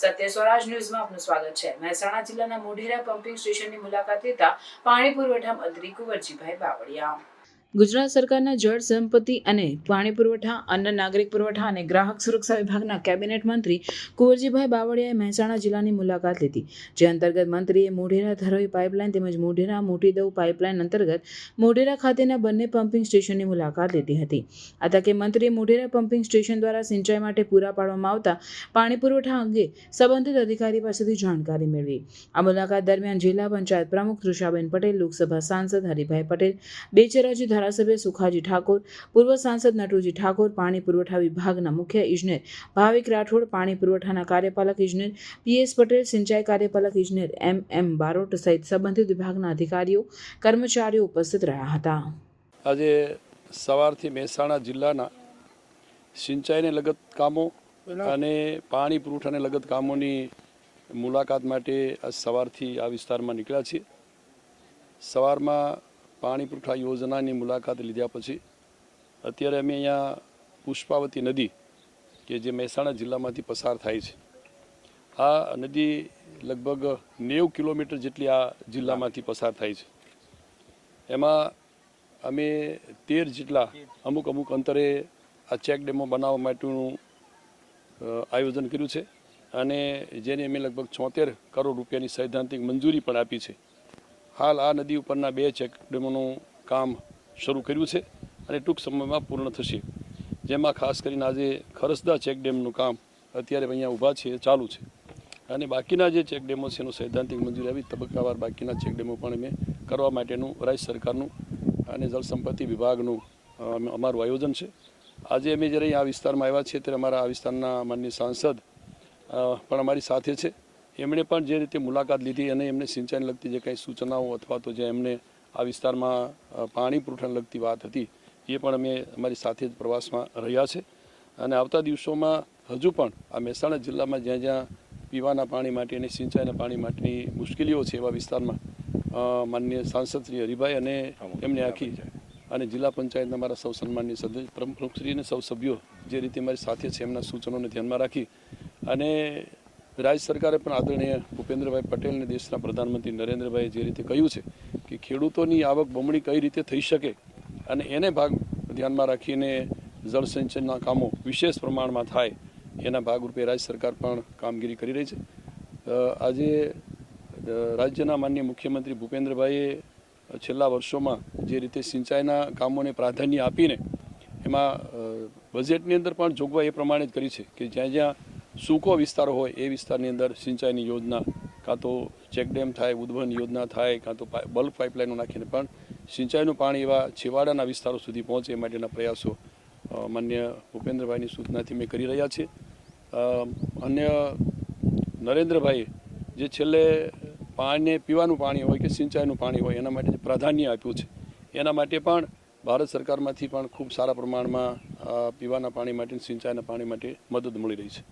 સત્ય સ્વરાજ ન્યૂઝમાં આપનું સ્વાગત છે। મહેસાણા જિલ્લાના મોઢેરા પમ્પિંગ સ્ટેશનની મુલાકાત લેતા પાણી પુરવઠા મંત્રી કુંવરજીભાઈ બાવળિયા। ગુજરાત સરકારના જળ સંપત્તિ અને પાણી પુરવઠા, અન્ન નાગરિક પુરવઠા અને ગ્રાહક સુરક્ષા વિભાગના કેબિનેટ મંત્રી કુંવરજીભાઈ બાવળિયાએ મહેસાણા જિલ્લાની મુલાકાત લીધી, જે અંતર્ગત મંત્રીએ મોઢેરા ધરોઈ પાઇપલાઇન તેમજ મોઢેરા મોટી દવ પાઇપલાઇન અંતર્ગત મોઢેરા ખાતેના બંને પમ્પિંગ સ્ટેશનની મુલાકાત લીધી હતી। આ તકે મંત્રીએ મોઢેરા પમ્પિંગ સ્ટેશન દ્વારા સિંચાઈ માટે પૂરા પાડવામાં આવતા પાણી પુરવઠા અંગે સંબંધિત અધિકારી પાસેથી જાણકારી મેળવી। આ મુલાકાત દરમિયાન જિલ્લા પંચાયત પ્રમુખ તૃષાબેન પટેલ, લોકસભા સાંસદ હરિભાઈ પટેલ, બેચરાજી ધારાસભ્ય સુખાજી ઠાકોર, પૂર્વ સાંસદ નટુજી ઠાકોર, પાણી પુરવઠા વિભાગના મુખ્ય ઇજનેર ભાવિક રાઠોડ, પાણી પુરવઠાના કાર્યપાલક ઇજનેર PS પટેલ, સિંચાઈ કાર્યપાલક ઇજનેર MM બારોટ સહિત સંબંધિત વિભાગના અધિકારીઓ, કર્મચારીઓ ઉપસ્થિત રહ્યા હતા। આજે સવારથી મહેસાણા જિલ્લાના સિંચાઈને લગત કામો અને પાણી પુરવઠાને લગત કામોની મુલાકાત માટે આજ સવારથી આ વિસ્તારમાં નીકળ્યા છીએ। સવારમાં પાણી પુરવઠા યોજનાની મુલાકાત લીધા પછી અત્યારે અમે અહીંયા પુષ્પાવતી નદી કે જે મહેસાણા જિલ્લામાંથી પસાર થાય છે, આ નદી લગભગ 90 કિલોમીટર જેટલી આ જિલ્લામાંથી પસાર થાય છે। એમાં અમે 13 જેટલા અમુક અંતરે આ ચેક ડેમો બનાવવા માટેનું આયોજન કર્યું છે અને જેને અમે લગભગ 76 કરોડ રૂપિયાની સૈદ્ધાંતિક મંજૂરી પણ આપી છે। હાલ આ નદી ઉપરના 2 ચેક ડેમોનું કામ શરૂ કર્યું છે અને ટૂંક સમયમાં પૂર્ણ થશે, જેમાં ખાસ કરીને આજે ખરસદા ચેક ડેમનું કામ અત્યારે અહીંયા ઊભા છે, ચાલુ છે અને બાકીના જે ચેક ડેમો છે એનું સૈદ્ધાંતિક મંજૂરી આવી તબક્કાવાર બાકીના ચેક ડેમો પણ અમે કરવા માટેનું રાજ્ય સરકારનું અને જળ સંપત્તિ વિભાગનું અમારું આયોજન છે। આજે અમે જ્યારે આ વિસ્તારમાં આવ્યા છીએ ત્યારે અમારા આ વિસ્તારના માનનીય સાંસદ પણ અમારી સાથે છે। એમણે પણ જે રીતે મુલાકાત લીધી અને એમને સિંચાઈને લગતી જે કંઈ સૂચનાઓ અથવા તો જે એમને આ વિસ્તારમાં પાણી પુરવઠાને લગતી વાત હતી એ પણ અમે અમારી સાથે જ પ્રવાસમાં રહ્યા છે અને આવતા દિવસોમાં હજુ પણ આ મહેસાણા જિલ્લામાં જ્યાં જ્યાં પીવાના પાણી માટે અને સિંચાઈના પાણી માટેની મુશ્કેલીઓ છે એવા વિસ્તારમાં માનનીય સાંસદ શ્રી હરિભાઈ અને એમને આખી અને જિલ્લા પંચાયતના મારા સૌ સન્માનીય સદસ્ય પ્રમુખશ્રી અને સૌ સભ્યો જે રીતે મારી સાથે છે એમના સૂચનોને ધ્યાનમાં રાખી અને રાજ્ય સરકારે પણ આદરણીય ભૂપેન્દ્રભાઈ પટેલને દેશના પ્રધાનમંત્રી નરેન્દ્રભાઈએ જે રીતે કહ્યું છે કે ખેડૂતોની આવક બમણી કઈ રીતે થઈ શકે અને એને ધ્યાનમાં રાખીને જળ સિંચનના કામો વિશેષ પ્રમાણમાં થાય એના ભાગરૂપે રાજ્ય સરકાર પણ કામગીરી કરી રહી છે। આજે રાજ્યના માનનીય મુખ્યમંત્રી ભૂપેન્દ્રભાઈએ છેલ્લા વર્ષોમાં જે રીતે સિંચાઈના કામોને પ્રાધાન્ય આપીને એમાં બજેટની અંદર પણ જોગવાઈ એ પ્રમાણે જ કરી છે કે જ્યાં જ્યાં સૂકો વિસ્તારો હોય એ વિસ્તારની અંદર સિંચાઈની યોજના કાં તો ચેકડેમ થાય, ઉદ્વહન યોજના થાય, કાં તો બલ્ક પાઇપલાઇનો નાખીને પણ સિંચાઈનું પાણી એવા છેવાડાના વિસ્તારો સુધી પહોંચે એ માટેના પ્રયાસો માન્ય ભૂપેન્દ્રભાઈની સૂચનાથી મેં કરી રહ્યા છીએ। અન્ય નરેન્દ્રભાઈએ જે છેલ્લે પીવાનું પાણી હોય કે સિંચાઈનું પાણી હોય એના માટે જે પ્રાધાન્ય આપ્યું છે એના માટે પણ ભારત સરકારમાંથી પણ ખૂબ સારા પ્રમાણમાં પીવાના પાણી માટે, સિંચાઈના પાણી માટે મદદ મળી રહી છે।